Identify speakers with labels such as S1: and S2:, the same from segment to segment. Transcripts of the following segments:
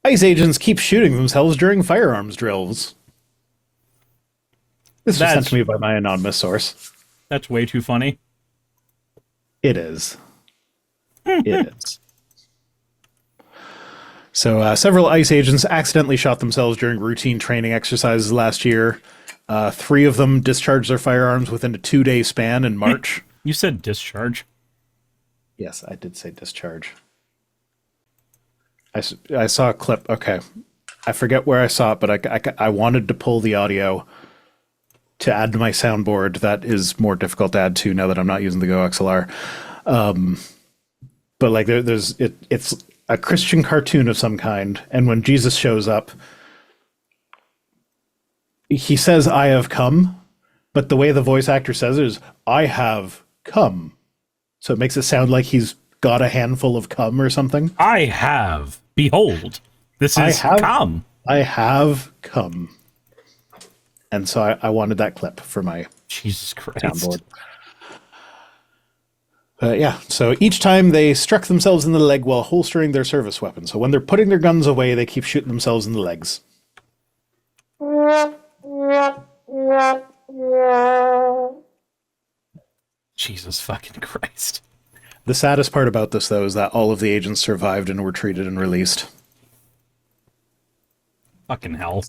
S1: ICE agents keep shooting themselves during firearms drills. This was sent to me by my anonymous source.
S2: That's way too funny.
S1: It is. It is. So several ICE agents accidentally shot themselves during routine training exercises last year. 3 of them discharged their firearms within a 2-day span in March.
S2: You said discharge.
S1: Yes, I did say discharge. I saw a clip. Okay. I forget where I saw it, but I wanted to pull the audio to add to my soundboard. That is more difficult to add to now that I'm not using the Go XLR. But like it's a Christian cartoon of some kind, and when Jesus shows up, he says, "I have come," but the way the voice actor says it is, "I have come." So it makes it sound like he's got a handful of cum or something.
S2: I have. Behold. This is come.
S1: I have come. And so I wanted that clip for my
S2: Jesus Christ
S1: soundboard. Yeah, so each time they struck themselves in the leg while holstering their service weapon. So when they're putting their guns away, they keep shooting themselves in the legs.
S2: Jesus fucking Christ.
S1: The saddest part about this, though, is that all of the agents survived and were treated and released.
S2: Fucking hell.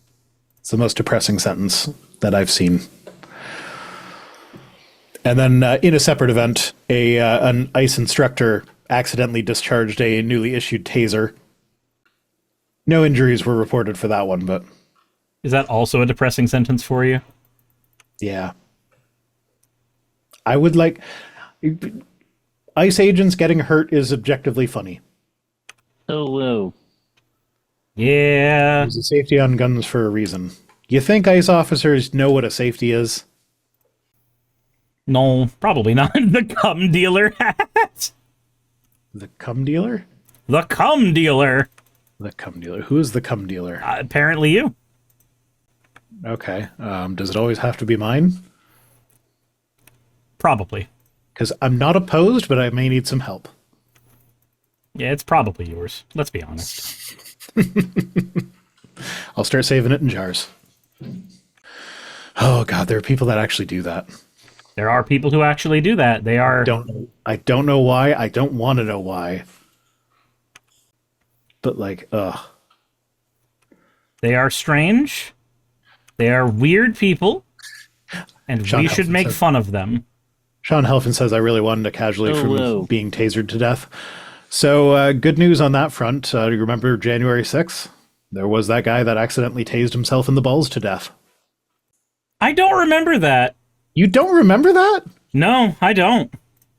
S1: It's the most depressing sentence that I've seen. And then in a separate event, an ICE instructor accidentally discharged a newly issued taser. No injuries were reported for that one, but...
S2: Is that also a depressing sentence for you?
S1: Yeah. I would like... ICE agents getting hurt is objectively funny.
S3: Oh, whoa.
S2: Yeah.
S1: There's a safety on guns for a reason. You think ICE officers know what a safety is?
S2: No, probably not. The cum dealer hat.
S1: The cum dealer?
S2: The cum dealer.
S1: The cum dealer. Who is the cum dealer?
S2: Apparently you.
S1: Okay. Does it always have to be mine?
S2: Probably.
S1: Because I'm not opposed, but I may need some help.
S2: Yeah, it's probably yours. Let's be honest.
S1: I'll start saving it in jars. Oh, God, there are people that actually do that.
S2: There are people who actually do that. They are...
S1: I don't know why. I don't want to know why. But, like, ugh.
S2: They are strange. They are weird people. And we should make fun of them.
S1: Sean Helfin says, I really wanted a casualty from being tasered to death. So, good news on that front. You remember January 6th? There was that guy that accidentally tased himself in the balls to death.
S2: I don't remember that.
S1: You don't remember that?
S2: No, I don't.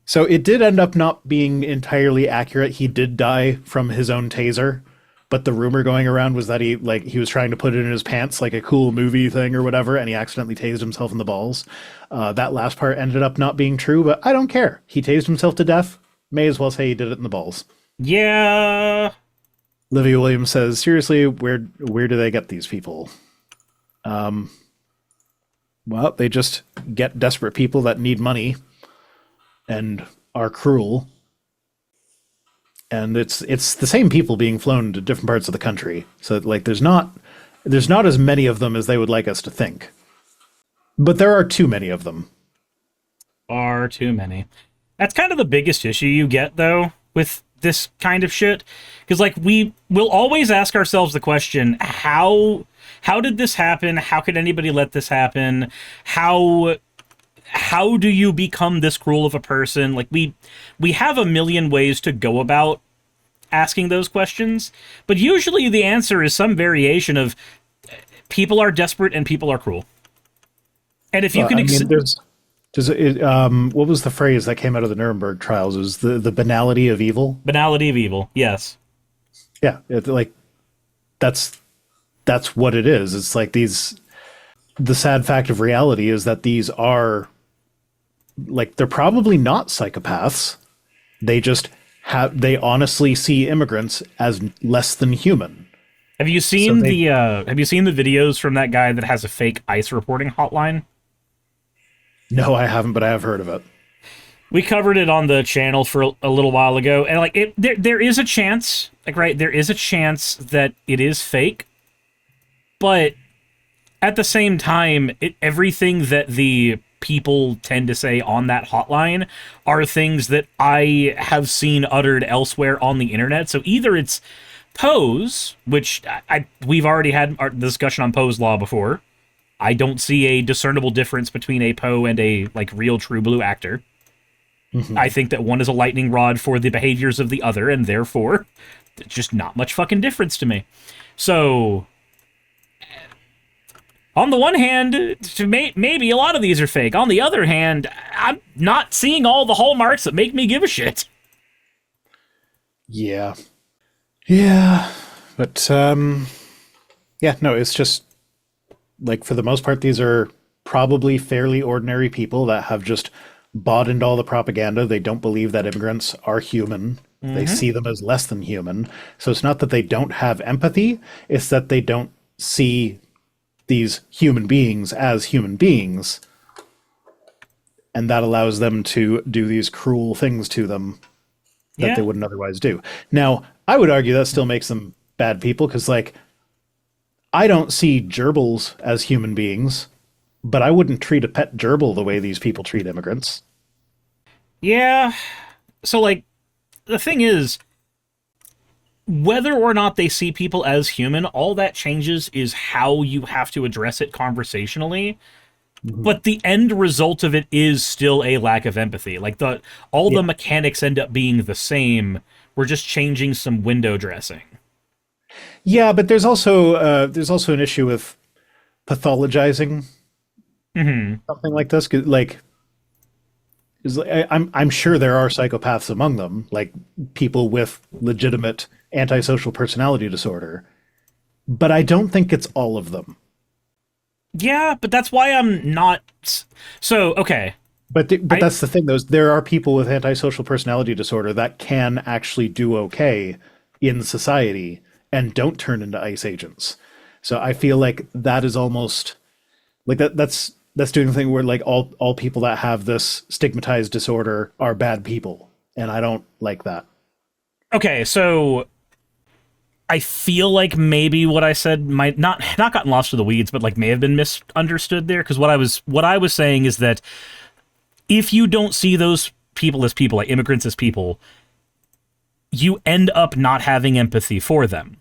S1: So it did end up not being entirely accurate. He did die from his own taser. But the rumor going around was that he was trying to put it in his pants like a cool movie thing or whatever, and he accidentally tased himself in the balls. That last part ended up not being true, but I don't care. He tased himself to death. May as well say he did it in the balls.
S2: Yeah.
S1: Livy Williams says, seriously, where do they get these people? Well, they just get desperate people that need money and are cruel. And it's the same people being flown to different parts of the country. So like there's not as many of them as they would like us to think. But there are too many of them.
S2: Far too many. That's kind of the biggest issue you get though with this kind of shit. Because like we will always ask ourselves the question, how did this happen? How could anybody let this happen? How do you become this cruel of a person? Like we have a million ways to go about asking those questions, but usually the answer is some variation of people are desperate and people are cruel. And if you can,
S1: what was the phrase that came out of the Nuremberg trials? It was the banality of evil.
S2: Banality of evil. Yes.
S1: Yeah. That's what it is. It's like the sad fact of reality is that these are they're probably not psychopaths. They honestly see immigrants as less than human.
S2: Have you seen the videos from that guy that has a fake ICE reporting hotline?
S1: No, I haven't, but I have heard of it.
S2: We covered it on the channel for a little while ago, and like there is a chance, like right, there is a chance that it is fake, but at the same time, everything that the people tend to say on that hotline are things that I have seen uttered elsewhere on the internet. So either it's pose, which we've already had our discussion on pose law before. I don't see a discernible difference between a Poe and a like real true blue actor. I think that one is a lightning rod for the behaviors of the other, and therefore, it's just not much fucking difference to me. So, on the one hand, maybe a lot of these are fake. On the other hand, I'm not seeing all the hallmarks that make me give a shit.
S1: Yeah. Yeah. But, yeah, no, it's just, like, for the most part, these are probably fairly ordinary people that have just bought into all the propaganda. They don't believe that immigrants are human. They see them as less than human. So it's not that they don't have empathy, it's that they don't see these human beings as human beings. And that allows them to do these cruel things to them that they wouldn't otherwise do. Now, I would argue that still makes them bad people, because, like, I don't see gerbils as human beings, but I wouldn't treat a pet gerbil the way these people treat immigrants.
S2: Yeah. So, like, the thing is, whether or not they see people as human, all that changes is how you have to address it conversationally. But the end result of it is still a lack of empathy. Like, the mechanics end up being the same. We're just changing some window dressing.
S1: Yeah, but there's also an issue with pathologizing something like this. 'Cause, like, I'm sure there are psychopaths among them, like people with legitimate antisocial personality disorder, but I don't think it's all of them.
S2: Yeah, but that's why I'm not. So, okay.
S1: But that's the thing, though. There are people with antisocial personality disorder that can actually do okay in society and don't turn into ICE agents. So I feel like that is almost like that's doing the thing where, like, all people that have this stigmatized disorder are bad people, and I don't like that.
S2: Okay, so I feel like maybe what I said might not gotten lost to the weeds, but like may have been misunderstood there. Because what I was saying is that if you don't see those people as people, like immigrants as people, you end up not having empathy for them.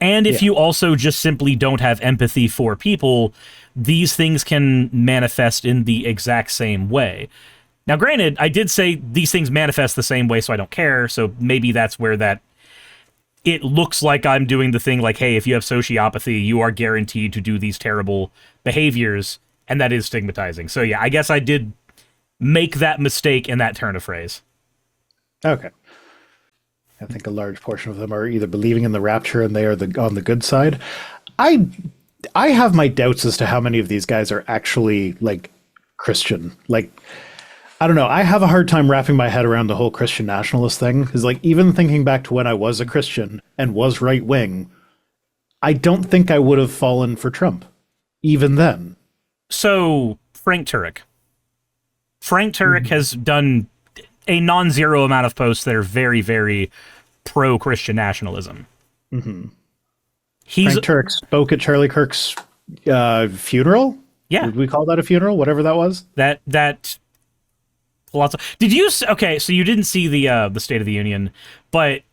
S2: And if you also just simply don't have empathy for people, these things can manifest in the exact same way. Now, granted, I did say these things manifest the same way, so I don't care. So maybe that's where it looks like I'm doing the thing like, hey, if you have sociopathy, you are guaranteed to do these terrible behaviors, and that is stigmatizing. So yeah, I guess I did make that mistake in that turn of phrase.
S1: Okay. I think a large portion of them are either believing in the rapture and they are on the good side. I have my doubts as to how many of these guys are actually, like, Christian. Like, I don't know. I have a hard time wrapping my head around the whole Christian nationalist thing. Because, like, even thinking back to when I was a Christian and was right wing, I don't think I would have fallen for Trump, even then.
S2: So, Frank Turek. Frank Turek has done a non-zero amount of posts that are very, very pro-Christian nationalism.
S1: Frank Turek spoke at Charlie Kirk's funeral?
S2: Yeah.
S1: Would we call that a funeral? Whatever that was?
S2: That lots of... Did you... Okay, so you didn't see the State of the Union, but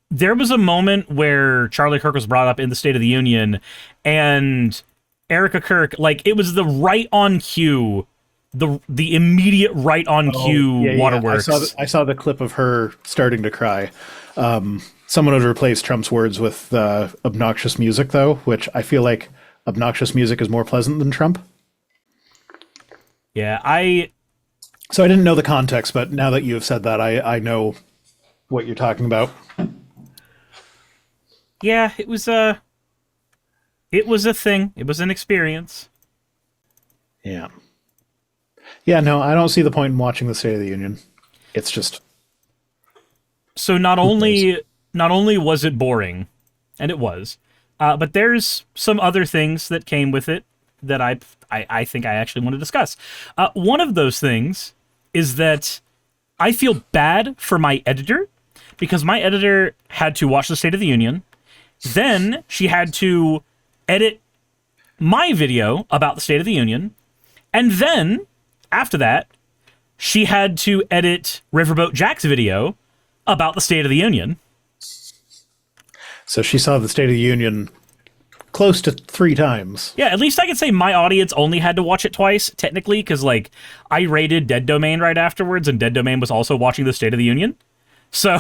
S2: there was a moment where Charlie Kirk was brought up in the State of the Union, and Erica Kirk, like, it was the right on cue, the immediate right on cue waterworks.
S1: I saw the clip of her starting to cry. Someone would replace Trump's words with obnoxious music, though, which I feel like obnoxious music is more pleasant than Trump.
S2: Yeah,
S1: So I didn't know the context, but now that you have said that, I know what you're talking about.
S2: Yeah, it was a thing. It was an experience.
S1: Yeah. Yeah, no, I don't see the point in watching the State of the Union. It's just...
S2: So not only was it boring, and it was, but there's some other things that came with it. that I think I actually want to discuss. One of those things is that I feel bad for my editor, because my editor had to watch the State of the Union, then she had to edit my video about the State of the Union, and then, after that, she had to edit Riverboat Jack's video about the State of the Union.
S1: So she saw the State of the Union close to 3 times.
S2: Yeah, at least I can say my audience only had to watch it twice, technically, because, like, I rated Dead Domain right afterwards, and Dead Domain was also watching the State of the Union. So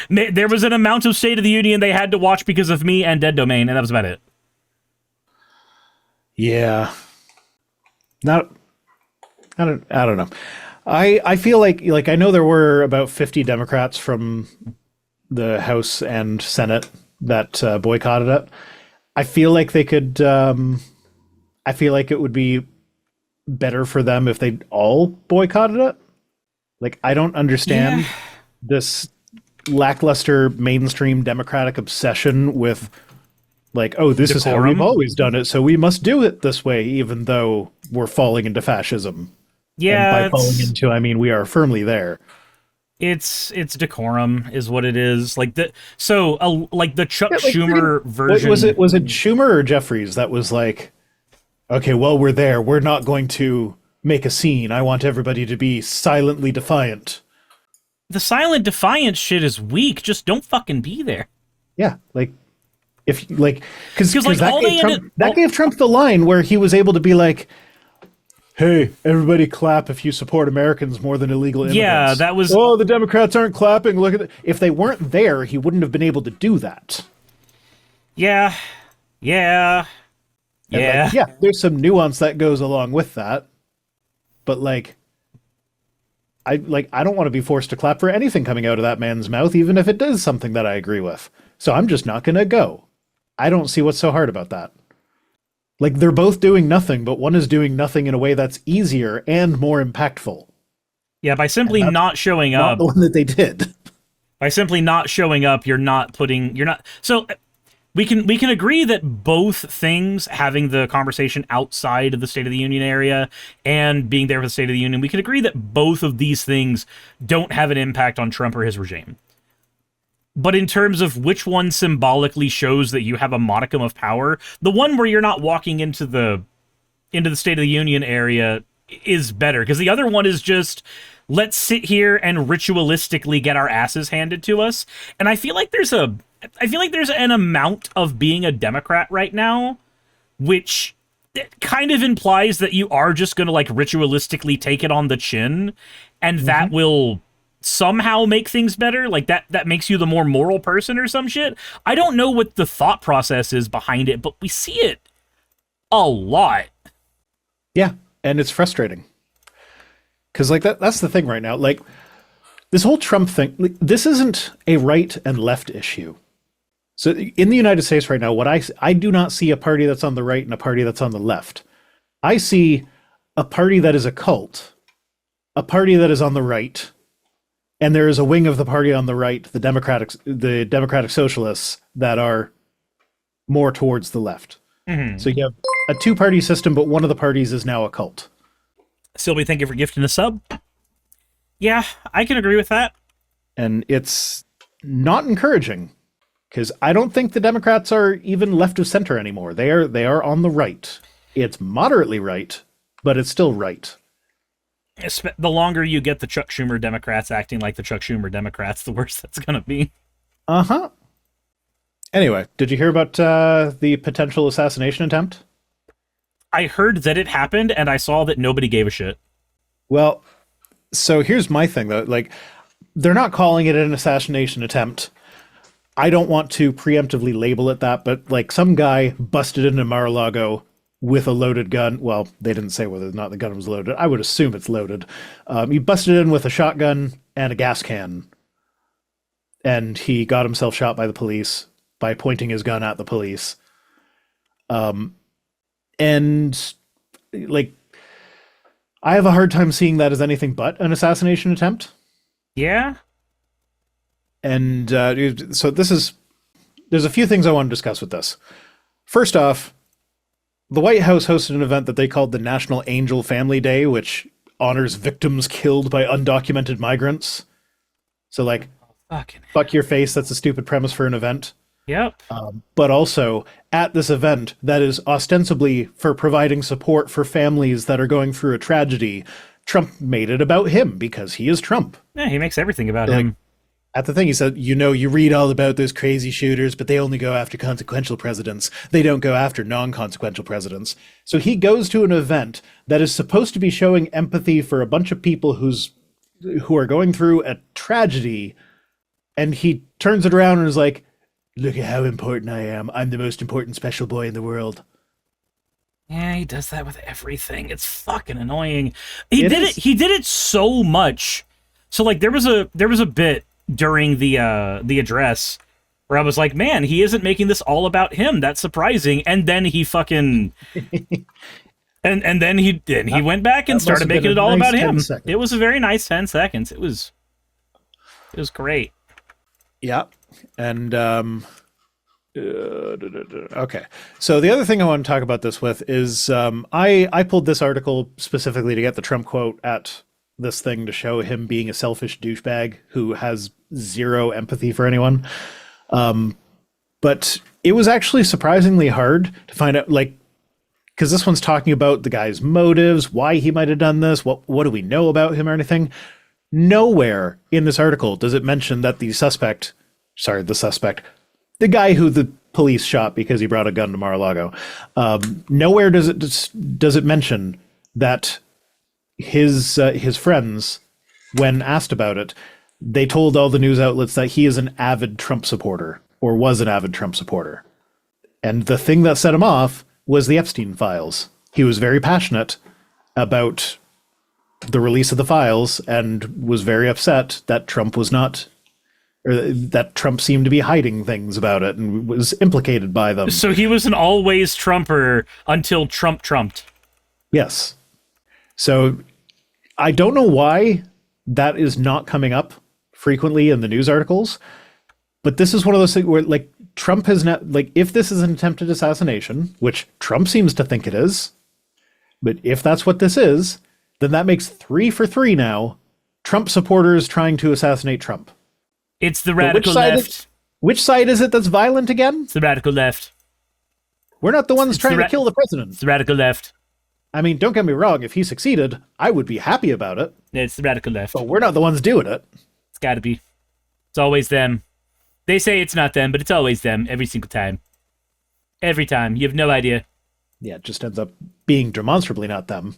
S2: there was an amount of State of the Union they had to watch because of me and Dead Domain, and that was about it.
S1: Yeah. I don't know. I feel like I know there were about 50 Democrats from the House and Senate that boycotted it. I feel like they could. I feel like it would be better for them if they all boycotted it. Like, I don't understand this lackluster mainstream Democratic obsession with, like, oh, this is how we've always done it, so we must do it this way, even though we're falling into fascism.
S2: Yeah,
S1: and by falling into, I mean we are firmly there.
S2: It's decorum is what it is. Like the Chuck Schumer version.
S1: Was it Schumer or Jeffries that was like, okay, well, we're there. We're not going to make a scene. I want everybody to be silently defiant.
S2: The silent defiance shit is weak. Just don't fucking be there.
S1: Yeah, like if like because
S2: like,
S1: that gave Trump the line where he was able to be like, hey, everybody clap if you support Americans more than illegal immigrants.
S2: Yeah, that was...
S1: Oh, the Democrats aren't clapping. Look at it. If they weren't there, he wouldn't have been able to do that.
S2: Yeah.
S1: Like, yeah, there's some nuance that goes along with that. But I don't want to be forced to clap for anything coming out of that man's mouth, even if it does something that I agree with. So I'm just not going to go. I don't see what's so hard about that. Like, they're both doing nothing, but one is doing nothing in a way that's easier and more impactful.
S2: Yeah, by simply not showing up.
S1: Not the one that they did.
S2: By simply not showing up, you're not. So we can agree that both things, having the conversation outside of the State of the Union area and being there for the State of the Union, we can agree that both of these things don't have an impact on Trump or his regime. But in terms of which one symbolically shows that you have a modicum of power, the one where you're not walking into the State of the Union area is better, because the other one is just, let's sit here and ritualistically get our asses handed to us. And I feel like there's an amount of being a Democrat right now, which kind of implies that you are just going to like ritualistically take it on the chin, and that will somehow make things better. Like that makes you the more moral person or some shit. I don't know what the thought process is behind it, but we see it a lot.
S1: Yeah, and it's frustrating. Because like that's the thing right now. Like, this whole Trump thing, like, this isn't a right and left issue. So in the United States right now, what I do not see a party that's on the right and a party that's on the left. I see a party that is a cult, a party that is on the right, and there is a wing of the party on the right, the Democratic Socialists, that are more towards the left. Mm-hmm. So you have a 2-party system, but one of the parties is now a cult.
S2: Sylvie, thank you for gifting a sub. Yeah, I can agree with that.
S1: And it's not encouraging, because I don't think the Democrats are even left of center anymore. They are on the right. It's moderately right, but it's still right.
S2: The longer you get the Chuck Schumer Democrats acting like the Chuck Schumer Democrats, the worse that's going to be.
S1: Uh-huh. Anyway, did you hear about the potential assassination attempt?
S2: I heard that it happened, and I saw that nobody gave a shit.
S1: Well, so here's my thing, though. Like, they're not calling it an assassination attempt. I don't want to preemptively label it that, but, like, some guy busted into Mar-a-Lago with a loaded gun. Well, they didn't say whether or not the gun was loaded. I would assume it's loaded. He busted in with a shotgun and a gas can. And he got himself shot by the police by pointing his gun at the police. And, like, I have a hard time seeing that as anything but an assassination attempt.
S2: Yeah?
S1: And so there's a few things I want to discuss with this. First off, the White House hosted an event that they called the National Angel Family Day, which honors victims killed by undocumented migrants. So, like,
S2: Fucking
S1: fuck your face, that's a stupid premise for an event.
S2: yep.
S1: But also, at this event that is ostensibly for providing support for families that are going through a tragedy, Trump made it about him because he is Trump.
S2: Yeah, he makes everything about
S1: Like,
S2: him.
S1: At the thing, he said, you read all about those crazy shooters, but they only go after consequential presidents. They don't go after non-consequential presidents. So he goes to an event that is supposed to be showing empathy for a bunch of people who are going through a tragedy, and he turns it around and is like, look at how important I am. I'm the most important special boy in the world.
S2: Yeah, he does that with everything. It's fucking annoying.
S1: It is.
S2: He did it so much. So like there was a bit during the address where I was like, man, he isn't making this all about him. That's surprising. And then he fucking and then he went back and started making it all about him. It was a very nice 10 seconds. It was great.
S1: Yeah. And okay. So the other thing I want to talk about this with is I pulled this article specifically to get the Trump quote at this thing to show him being a selfish douchebag who has zero empathy for anyone. But it was actually surprisingly hard to find out, like, because this one's talking about the guy's motives, why he might have done this, what do we know about him or anything. Nowhere in this article does it mention that the guy who the police shot because he brought a gun to Mar-a-Lago, nowhere does it mention that his friends, when asked about it, they told all the news outlets that he is an avid Trump supporter, or was an avid Trump supporter. And the thing that set him off was the Epstein files. He was very passionate about the release of the files and was very upset that Trump was not, or that Trump seemed to be hiding things about it and was implicated by them.
S2: So he was an always Trumper until Trump trumped.
S1: Yes. So I don't know why that is not coming up frequently in the news articles, but this is one of those things where, like, Trump has not, like, if this is an attempted assassination, which Trump seems to think it is, but if that's what this is, then that makes 3 for 3 now. Trump supporters trying to assassinate Trump.
S2: It's the radical left.
S1: Which side is it that's violent again?
S2: It's the radical left.
S1: We're not the ones trying to kill the president.
S2: It's the radical left.
S1: I mean, don't get me wrong, if he succeeded, I would be happy about it.
S2: It's the radical left.
S1: But we're not the ones doing it.
S2: It's gotta be. It's always them. They say it's not them, but it's always them every single time. Every time. You have no idea.
S1: Yeah, it just ends up being demonstrably not them.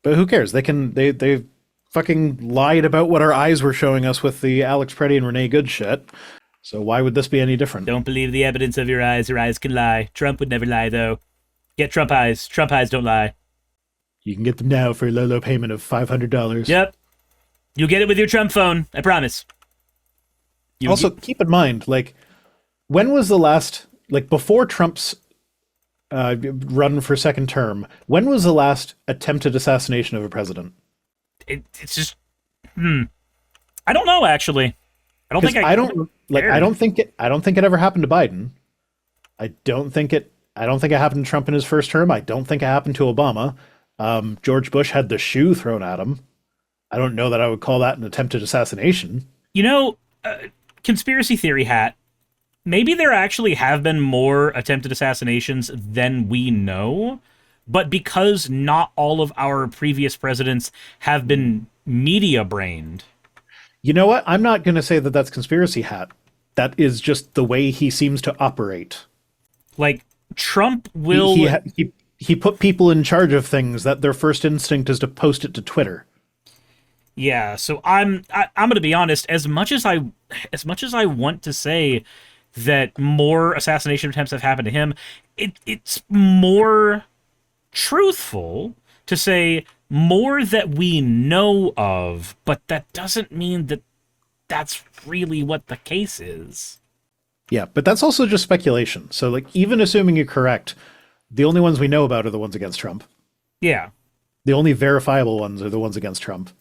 S1: But who cares? They fucking lied about what our eyes were showing us with the Alex Preddy and Renee Good shit. So why would this be any different?
S2: Don't believe the evidence of your eyes. Your eyes can lie. Trump would never lie, though. Get Trump eyes. Trump eyes don't lie.
S1: You can get them now for a low payment of $500.
S2: Yep. You'll get it with your Trump phone. I promise.
S1: Also, keep in mind, like, when was the last, like, before Trump's run for second term, when was the last attempted assassination of a president?
S2: It's just, I don't know, actually. I don't think it ever happened to Biden.
S1: I don't think it happened to Trump in his first term. I don't think it happened to Obama. George Bush had the shoe thrown at him. I don't know that I would call that an attempted assassination.
S2: You know, conspiracy theory hat, maybe there actually have been more attempted assassinations than we know, but because not all of our previous presidents have been media-brained.
S1: You know what? I'm not going to say that that's conspiracy hat. That is just the way he seems to operate.
S2: Like, Trump will...
S1: He put people in charge of things that their first instinct is to post it to Twitter.
S2: Yeah, so I'm going to be honest. As much as I want to say that more assassination attempts have happened to him, it's more truthful to say more that we know of, but that doesn't mean that that's really what the case is.
S1: Yeah, but that's also just speculation. So, like, even assuming you're correct, the only ones we know about are the ones against Trump. Yeah. The only verifiable ones are the ones against Trump.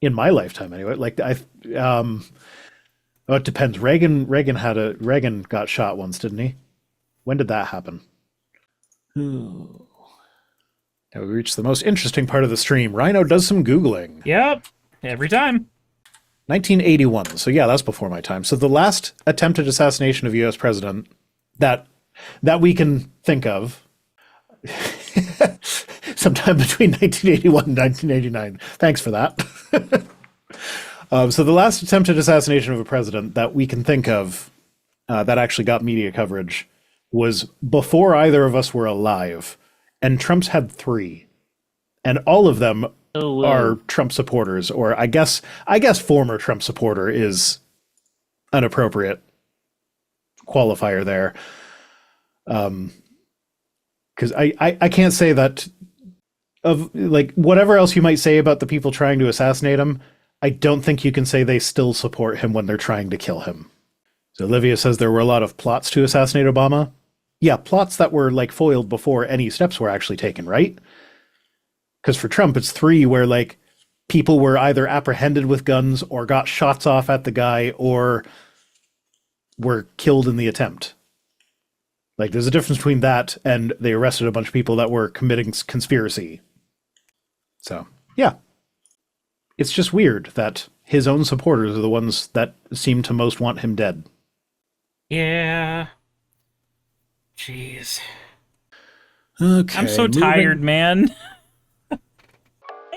S1: In my lifetime, anyway. Like, it depends. Reagan got shot once, didn't he? When did that happen? Now we reach the most interesting part of the stream. Rhino does some Googling.
S2: Yep, every time.
S1: 1981. So yeah, that's before my time. So the last attempted assassination of a U.S. president that we can think of, sometime between 1981 and 1989. Thanks for that. So the last attempted assassination of a president that we can think of that actually got media coverage was before either of us were alive, and Trump's had 3, and all of them are Trump supporters, or I guess former Trump supporter is an appropriate qualifier there. Because I can't say that of like whatever else you might say about the people trying to assassinate him, I don't think you can say they still support him when they're trying to kill him. So Olivia says there were a lot of plots to assassinate Obama. Yeah, plots that were like foiled before any steps were actually taken, right? Because for Trump, it's 3 where like people were either apprehended with guns or got shots off at the guy or were killed in the attempt. Like there's a difference between that and they arrested a bunch of people that were committing conspiracy. So, yeah. It's just weird that his own supporters are the ones that seem to most want him dead.
S2: Yeah. Jeez.
S1: Okay.
S2: I'm so tired, man.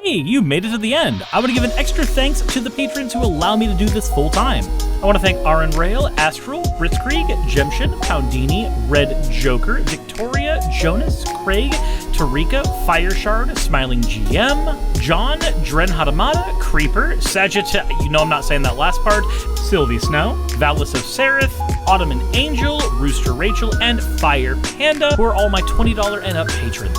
S2: Hey, you made it to the end. I want to give an extra thanks to the patrons who allow me to do this full time. I want to thank Aaron Rail, Astral, Blitzkrieg, Jemshin, Poundini, Red Joker, Victoria, Jonas, Craig, Tarika, Fireshard, Smiling GM, John, Dren Hadamada, Creeper, Sagitta, you know I'm not saying that last part, Sylvie Snow, Valis of Seraph, Ottoman Angel, Rooster Rachel, and Fire Panda, who are all my $20 and up patrons.